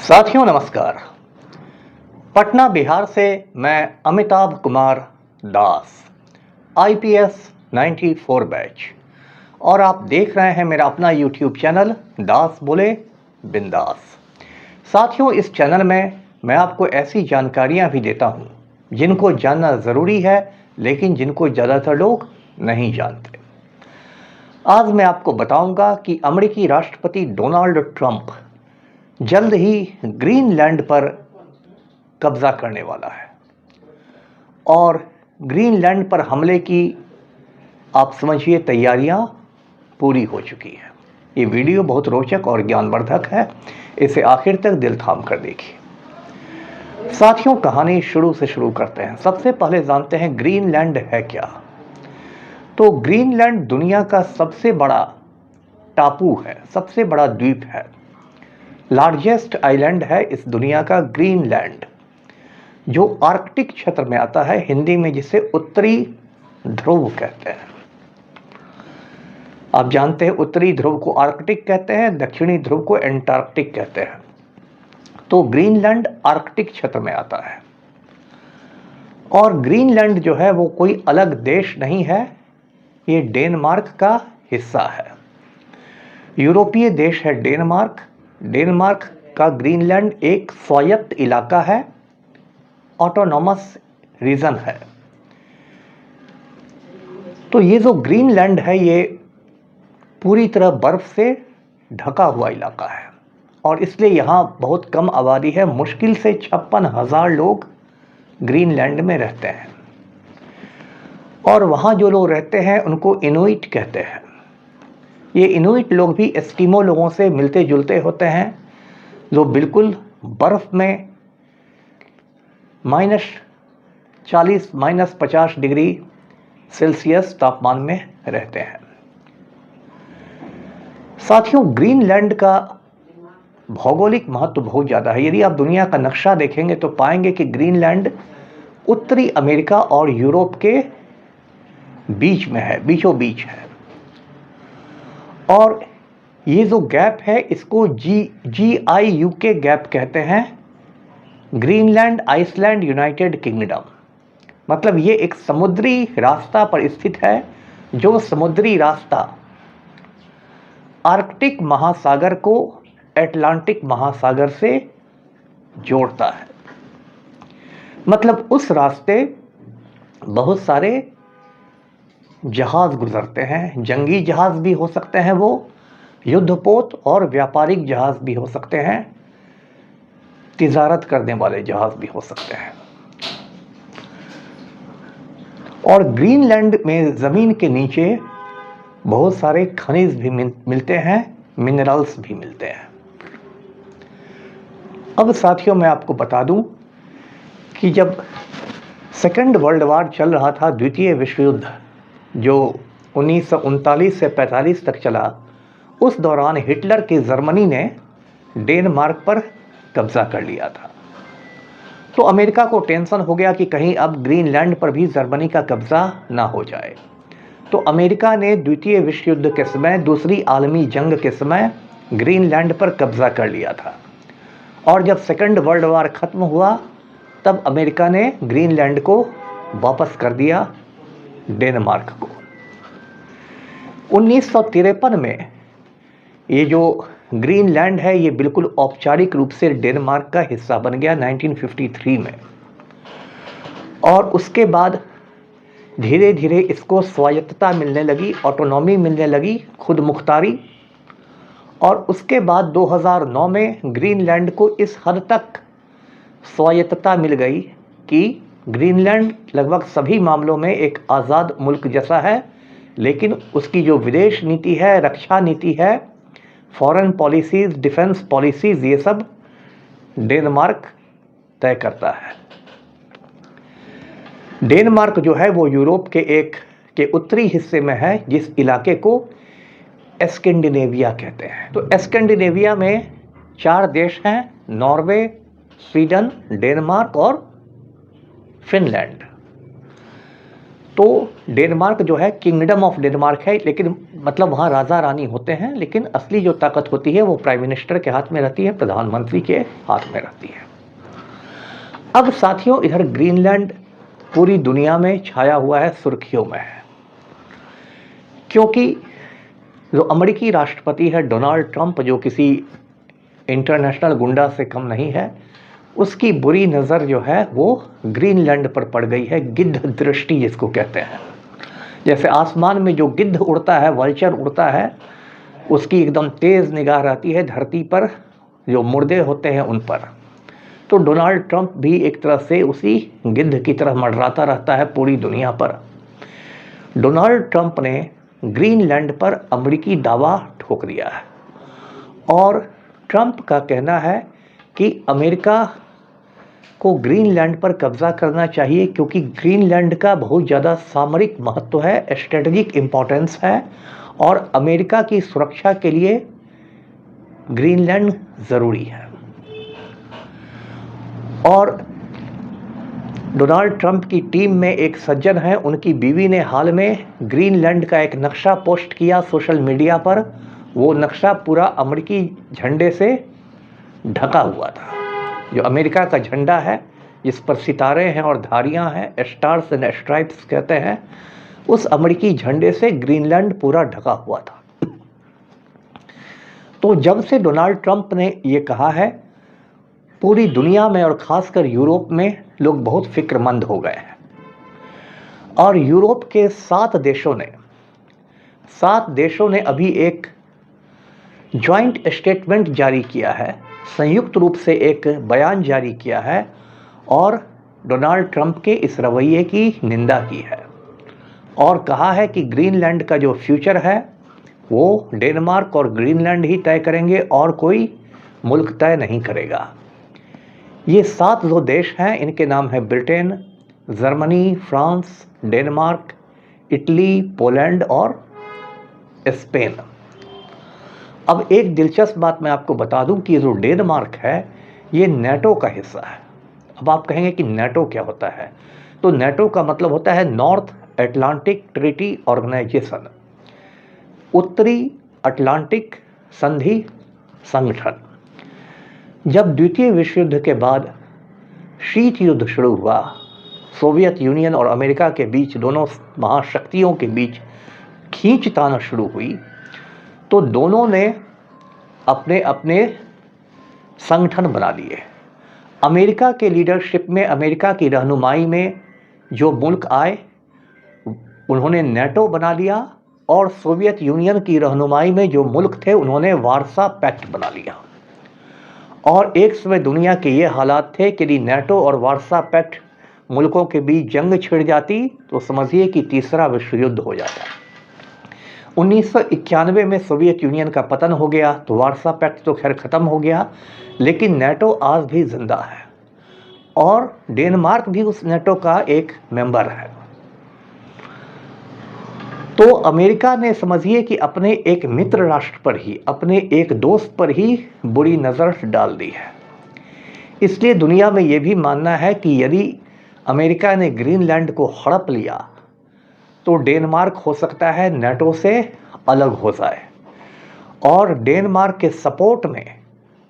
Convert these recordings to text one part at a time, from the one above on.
साथियों नमस्कार। पटना बिहार से मैं अमिताभ कुमार दास, IPS 94 बैच, और आप देख रहे हैं मेरा अपना YouTube चैनल दास बोले बिंदास। साथियों, इस चैनल में मैं आपको ऐसी जानकारियां भी देता हूं जिनको जानना ज़रूरी है, लेकिन जिनको ज़्यादातर लोग नहीं जानते। आज मैं आपको बताऊंगा कि अमेरिकी राष्ट्रपति डोनाल्ड ट्रंप जल्द ही ग्रीनलैंड पर कब्जा करने वाला है और ग्रीनलैंड पर हमले की आप समझिए तैयारियां पूरी हो चुकी हैं। ये वीडियो बहुत रोचक और ज्ञानवर्धक है, इसे आखिर तक दिल थाम कर देखिए। साथियों, कहानी शुरू से शुरू करते हैं। सबसे पहले जानते हैं ग्रीनलैंड है क्या। तो ग्रीनलैंड दुनिया का सबसे बड़ा टापू है, सबसे बड़ा द्वीप है, लार्जेस्ट आइलैंड है इस दुनिया का ग्रीनलैंड, जो आर्कटिक क्षेत्र में आता है, हिंदी में जिसे उत्तरी ध्रुव कहते हैं। आप जानते हैं उत्तरी ध्रुव को आर्कटिक कहते हैं, दक्षिणी ध्रुव को एंटार्कटिक कहते हैं। तो ग्रीनलैंड आर्कटिक क्षेत्र में आता है और ग्रीनलैंड जो है वो कोई अलग देश नहीं है, ये डेनमार्क का हिस्सा है। यूरोपीय देश है डेनमार्क। डेनमार्क का ग्रीनलैंड एक स्वायत्त इलाका है, ऑटोनॉमस रीजन है। तो ये जो ग्रीनलैंड है ये पूरी तरह बर्फ से ढका हुआ इलाका है और इसलिए यहाँ बहुत कम आबादी है। मुश्किल से 56,000 लोग ग्रीनलैंड में रहते हैं और वहाँ जो लोग रहते हैं उनको इनुइट कहते हैं। ये इनुइट लोग भी एस्किमो लोगों से मिलते जुलते होते हैं, जो बिल्कुल बर्फ में -40 -50 डिग्री सेल्सियस तापमान में रहते हैं। साथियों, ग्रीनलैंड का भौगोलिक महत्व बहुत ज़्यादा है। यदि आप दुनिया का नक्शा देखेंगे तो पाएंगे कि ग्रीनलैंड उत्तरी अमेरिका और यूरोप के बीच में है, बीचों बीच है। और ये जो गैप है इसको GIUK गैप कहते हैं, ग्रीनलैंड आइसलैंड यूनाइटेड किंगडम। मतलब ये एक समुद्री रास्ता पर स्थित है, जो समुद्री रास्ता आर्कटिक महासागर को अटलांटिक महासागर से जोड़ता है। मतलब उस रास्ते बहुत सारे जहाज गुजरते हैं, जंगी जहाज भी हो सकते हैं, वो युद्धपोत और व्यापारिक जहाज भी हो सकते हैं, तिजारत करने वाले जहाज भी हो सकते हैं। और ग्रीनलैंड में ज़मीन के नीचे बहुत सारे खनिज भी मिलते हैं, मिनरल्स भी मिलते हैं। अब साथियों, मैं आपको बता दूं कि जब सेकेंड वर्ल्ड वॉर चल रहा था, द्वितीय विश्व युद्ध जो 1939 से 45 तक चला, उस दौरान हिटलर की जर्मनी ने डेनमार्क पर कब्जा कर लिया था। तो अमेरिका को टेंशन हो गया कि कहीं अब ग्रीनलैंड पर भी जर्मनी का कब्जा ना हो जाए। तो अमेरिका ने द्वितीय विश्व युद्ध के समय, दूसरी आलमी जंग के समय ग्रीनलैंड पर कब्जा कर लिया था। और जब सेकेंड वर्ल्ड वॉर खत्म हुआ तब अमेरिका ने ग्रीनलैंड को वापस कर दिया डेनमार्क को। 1953 में ये जो ग्रीनलैंड है ये बिल्कुल औपचारिक रूप से डेनमार्क का हिस्सा बन गया 1953 में। और उसके बाद धीरे धीरे इसको स्वायत्तता मिलने लगी, ऑटोनॉमी मिलने लगी, खुद मुख्तारी। और उसके बाद 2009 में ग्रीनलैंड को इस हद तक स्वायत्तता मिल गई कि ग्रीनलैंड लगभग सभी मामलों में एक आज़ाद मुल्क जैसा है, लेकिन उसकी जो विदेश नीति है, रक्षा नीति है, फॉरेन पॉलिसीज़, डिफेंस पॉलिसीज़, ये सब डेनमार्क तय करता है। डेनमार्क जो है वो यूरोप के उत्तरी हिस्से में है, जिस इलाके को स्कैंडिनेविया कहते हैं। तो स्कैंडिनेविया में 4 देश हैं, नॉर्वे, स्वीडन, डेनमार्क और फिनलैंड। तो डेनमार्क जो है किंगडम ऑफ डेनमार्क है, लेकिन मतलब वहाँ राजा रानी होते हैं, लेकिन असली जो ताकत होती है वो प्राइम मिनिस्टर के हाथ में रहती है, प्रधानमंत्री के हाथ में रहती है। अब साथियों, इधर ग्रीनलैंड पूरी दुनिया में छाया हुआ है, सुर्खियों में है, क्योंकि जो अमेरिकी राष्ट्रपति है डोनाल्ड ट्रंप, जो किसी इंटरनेशनल गुंडा से कम नहीं है, उसकी बुरी नज़र जो है वो ग्रीनलैंड पर पड़ गई है। गिद्ध दृष्टि जिसको कहते हैं, जैसे आसमान में जो गिद्ध उड़ता है, वल्चर उड़ता है, उसकी एकदम तेज़ निगाह रहती है धरती पर जो मुर्दे होते हैं उन पर। तो डोनाल्ड ट्रंप भी एक तरह से उसी गिद्ध की तरह मंडराता रहता है पूरी दुनिया पर। डोनाल्ड ट्रंप ने ग्रीनलैंड पर अमेरिकी दावा ठोक दिया है और ट्रंप का कहना है कि अमेरिका को ग्रीनलैंड पर कब्जा करना चाहिए, क्योंकि ग्रीनलैंड का बहुत ज़्यादा सामरिक महत्व है, स्ट्रेटजिक इम्पोर्टेंस है और अमेरिका की सुरक्षा के लिए ग्रीनलैंड ज़रूरी है। और डोनाल्ड ट्रंप की टीम में एक सज्जन हैं, उनकी बीवी ने हाल में ग्रीनलैंड का एक नक्शा पोस्ट किया सोशल मीडिया पर। वो नक्शा पूरा अमेरिकी झंडे से ढका हुआ था। जो अमेरिका का झंडा है जिस पर सितारे हैं और धारियां हैं, स्टार्स एंड स्ट्राइप्स कहते हैं, उस अमेरिकी झंडे से ग्रीनलैंड पूरा ढका हुआ था। तो जब से डोनाल्ड ट्रंप ने ये कहा है, पूरी दुनिया में और ख़ासकर यूरोप में लोग बहुत फिक्रमंद हो गए हैं और यूरोप के 7 देशों ने अभी एक जॉइंट स्टेटमेंट जारी किया है, संयुक्त रूप से एक बयान जारी किया है और डोनाल्ड ट्रंप के इस रवैये की निंदा की है और कहा है कि ग्रीनलैंड का जो फ्यूचर है वो डेनमार्क और ग्रीनलैंड ही तय करेंगे और कोई मुल्क तय नहीं करेगा। ये 7 जो देश हैं, इनके नाम है Britain, Germany, France, Denmark, Italy, Poland और स्पेन। अब एक दिलचस्प बात मैं आपको बता दूं कि जो डेनमार्क है ये नेटो का हिस्सा है। अब आप कहेंगे कि नेटो क्या होता है, तो नेटो का मतलब होता है नॉर्थ अटलांटिक ट्रीटी ऑर्गेनाइजेशन, उत्तरी अटलांटिक संधि संगठन। जब द्वितीय विश्व युद्ध के बाद शीत युद्ध शुरू हुआ, सोवियत यूनियन और अमेरिका के बीच, दोनों महाशक्तियों के बीच खींचतान शुरू हुई, तो दोनों ने अपने अपने संगठन बना लिए। अमेरिका के लीडरशिप में, अमेरिका की रहनुमाई में जो मुल्क आए उन्होंने नेटो बना लिया और सोवियत यूनियन की रहनुमाई में जो मुल्क थे उन्होंने वार्सा पैक्ट बना लिया। और एक समय दुनिया के ये हालात थे कि यदि नेटो और वार्सा पैक्ट मुल्कों के बीच जंग छिड़ जाती तो समझिए कि तीसरा विश्व युद्ध हो जाता। 1991 में सोवियत यूनियन का पतन हो गया तो वार्सा पैक्ट तो खैर ख़त्म हो गया, लेकिन नेटो आज भी जिंदा है और डेनमार्क भी उस नेटो का एक मेंबर है। तो अमेरिका ने समझिए कि अपने एक मित्र राष्ट्र पर ही, अपने एक दोस्त पर ही बुरी नज़र डाल दी है। इसलिए दुनिया में ये भी मानना है कि यदि अमेरिका ने ग्रीनलैंड को हड़प लिया तो डेनमार्क हो सकता है नेटो से अलग हो जाए और डेनमार्क के सपोर्ट में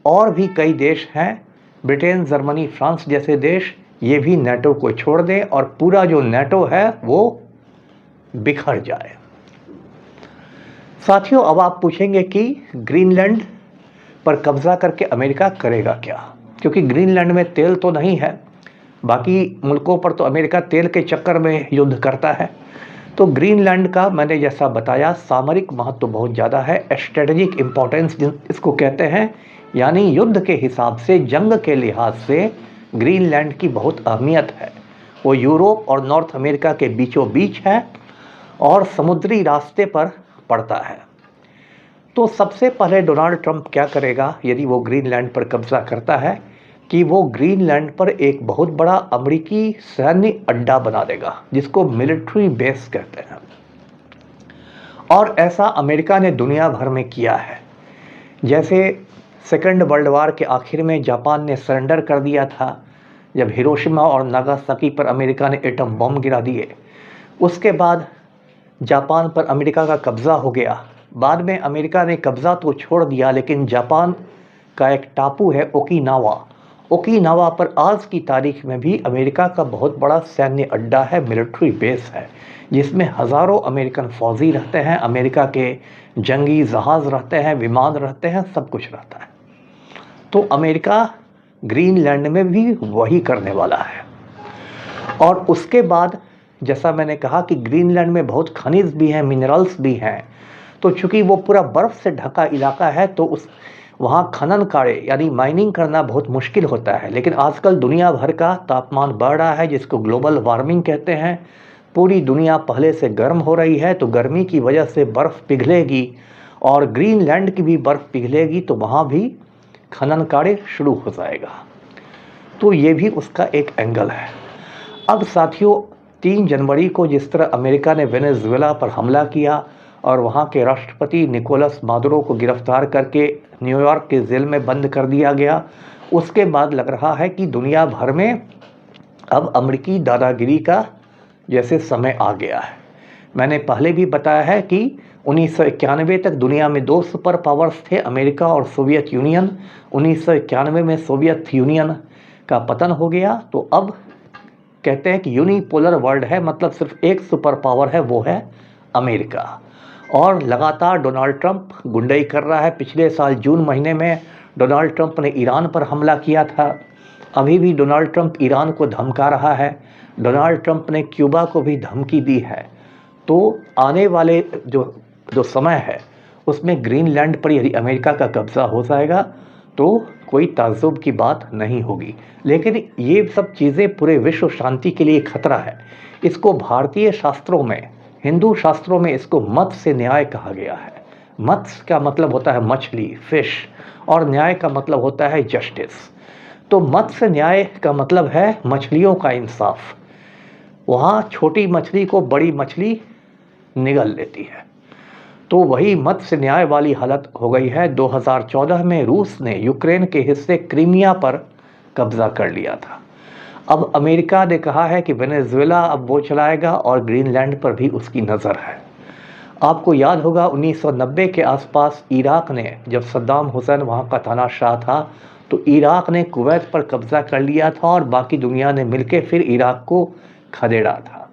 और भी कई देश हैं, ब्रिटेन, जर्मनी, फ्रांस जैसे देश, ये भी नेटो को छोड़ दें और पूरा जो नेटो है वो बिखर जाए। साथियों, अब आप पूछेंगे कि ग्रीनलैंड पर कब्जा करके अमेरिका करेगा क्या, क्योंकि ग्रीनलैंड में तेल तो नहीं है, बाकी मुल्कों पर तो अमेरिका तेल के चक्कर में युद्ध करता है। तो ग्रीनलैंड का मैंने जैसा बताया सामरिक महत्व तो बहुत ज़्यादा है, स्ट्रेटजिक इम्पोर्टेंस इसको कहते हैं, यानी युद्ध के हिसाब से, जंग के लिहाज से ग्रीनलैंड की बहुत अहमियत है। वो यूरोप और नॉर्थ अमेरिका के बीचों बीच है और समुद्री रास्ते पर पड़ता है। तो सबसे पहले डोनाल्ड ट्रंप क्या करेगा यदि वो ग्रीनलैंड पर कब्जा करता है, कि वो ग्रीनलैंड पर एक बहुत बड़ा अमेरिकी सैन्य अड्डा बना देगा जिसको मिलिट्री बेस कहते हैं। और ऐसा अमेरिका ने दुनिया भर में किया है। जैसे सेकेंड वर्ल्ड वार के आखिर में जापान ने सरेंडर कर दिया था जब हिरोशिमा और नागासाकी पर अमेरिका ने एटम बम गिरा दिए, उसके बाद जापान पर अमेरिका का कब्ज़ा हो गया। बाद में अमेरिका ने कब्ज़ा तो छोड़ दिया, लेकिन जापान का एक टापू है ओकिनावा, ओकिनावा पर आज की तारीख में भी अमेरिका का बहुत बड़ा सैन्य अड्डा है, मिलिट्री बेस है, जिसमें हज़ारों अमेरिकन फौजी रहते हैं, अमेरिका के जंगी जहाज़ रहते हैं, विमान रहते हैं, सब कुछ रहता है। तो अमेरिका ग्रीनलैंड में भी वही करने वाला है। और उसके बाद जैसा मैंने कहा कि ग्रीनलैंड में बहुत खनिज भी हैं, मिनरल्स भी हैं, तो चूँकि वो पूरा बर्फ़ से ढका इलाका है तो वहाँ खनन कार्य यानी माइनिंग करना बहुत मुश्किल होता है। लेकिन आजकल दुनिया भर का तापमान बढ़ रहा है, जिसको ग्लोबल वार्मिंग कहते हैं। पूरी दुनिया पहले से गर्म हो रही है, तो गर्मी की वजह से बर्फ़ पिघलेगी और ग्रीनलैंड की भी बर्फ़ पिघलेगी, तो वहाँ भी खनन कार्य शुरू हो जाएगा। तो ये भी उसका एक एंगल है। अब साथियों, 3 जनवरी को जिस तरह अमेरिका ने वेनेजुएला पर हमला किया और वहाँ के राष्ट्रपति निकोलस मादुरो को गिरफ्तार करके न्यूयॉर्क के जेल में बंद कर दिया गया, उसके बाद लग रहा है कि दुनिया भर में अब अमेरिकी दादागिरी का जैसे समय आ गया है। मैंने पहले भी बताया है कि 1991 तक दुनिया में 2 सुपर पावर्स थे, अमेरिका और सोवियत यूनियन। 1991 में सोवियत यूनियन का पतन हो गया, तो अब कहते हैं कि यूनिपोलर वर्ल्ड है, मतलब सिर्फ एक सुपर पावर है, वो है अमेरिका। और लगातार डोनाल्ड ट्रंप गुंडई कर रहा है। पिछले साल जून महीने में डोनाल्ड ट्रंप ने ईरान पर हमला किया था। अभी भी डोनाल्ड ट्रंप ईरान को धमका रहा है। डोनाल्ड ट्रंप ने क्यूबा को भी धमकी दी है। तो आने वाले जो समय है उसमें ग्रीनलैंड पर यदि अमेरिका का कब्ज़ा हो जाएगा तो कोई ताज्जुब की बात नहीं होगी। लेकिन ये सब चीज़ें पूरे विश्व शांति के लिए खतरा है। इसको भारतीय शास्त्रों में, हिंदू शास्त्रों में इसको मत्स्य न्याय कहा गया है। मत्स्य का मतलब होता है मछली, फिश, और न्याय का मतलब होता है जस्टिस। तो मत्स्य न्याय का मतलब है मछलियों का इंसाफ। वहाँ छोटी मछली को बड़ी मछली निगल लेती है। तो वही मत्स्य न्याय वाली हालत हो गई है। 2014 में रूस ने यूक्रेन के हिस्से क्रीमिया पर कब्जा कर लिया था। अब अमेरिका ने कहा है कि वेनेजुएला अब वो चलाएगा और ग्रीनलैंड पर भी उसकी नज़र है। आपको याद होगा 1990 के आसपास इराक ने, जब सद्दाम हुसैन वहाँ का तानाशाह था, तो इराक ने कुवैत पर कब्जा कर लिया था और बाकी दुनिया ने मिलकर फिर इराक को खदेड़ा था।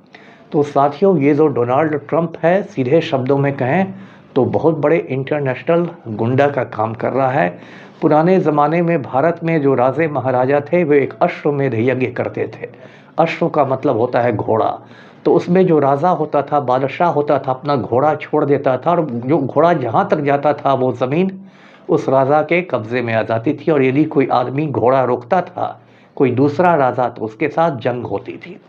तो साथियों, ये जो डोनाल्ड ट्रंप है, सीधे शब्दों में कहें तो बहुत बड़े इंटरनेशनल गुंडा का काम कर रहा है। पुराने ज़माने में भारत में जो राजे महाराजा थे वे एक अश्वमेध यज्ञ करते थे। अश्व का मतलब होता है घोड़ा। तो उसमें जो राजा होता था, बादशाह होता था, अपना घोड़ा छोड़ देता था और जो घोड़ा जहाँ तक जाता था वो ज़मीन उस राजा के कब्ज़े में आ जाती थी। और यदि कोई आदमी घोड़ा रोकता था, कोई दूसरा राजा, तो उसके साथ जंग होती थी।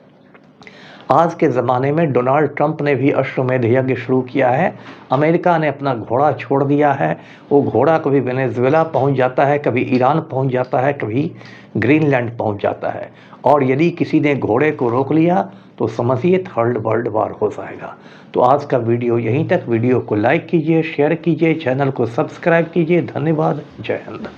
आज के ज़माने में डोनाल्ड ट्रंप ने भी अश्वमेध यज्ञ शुरू किया है। अमेरिका ने अपना घोड़ा छोड़ दिया है। वो घोड़ा कभी वेनेजुएला पहुंच जाता है, कभी ईरान पहुंच जाता है, कभी ग्रीनलैंड पहुंच जाता है। और यदि किसी ने घोड़े को रोक लिया तो समझिए थर्ड वर्ल्ड वार हो जाएगा। तो आज का वीडियो यहीं तक। वीडियो को लाइक कीजिए, शेयर कीजिए, चैनल को सब्सक्राइब कीजिए। धन्यवाद। जय हिंद।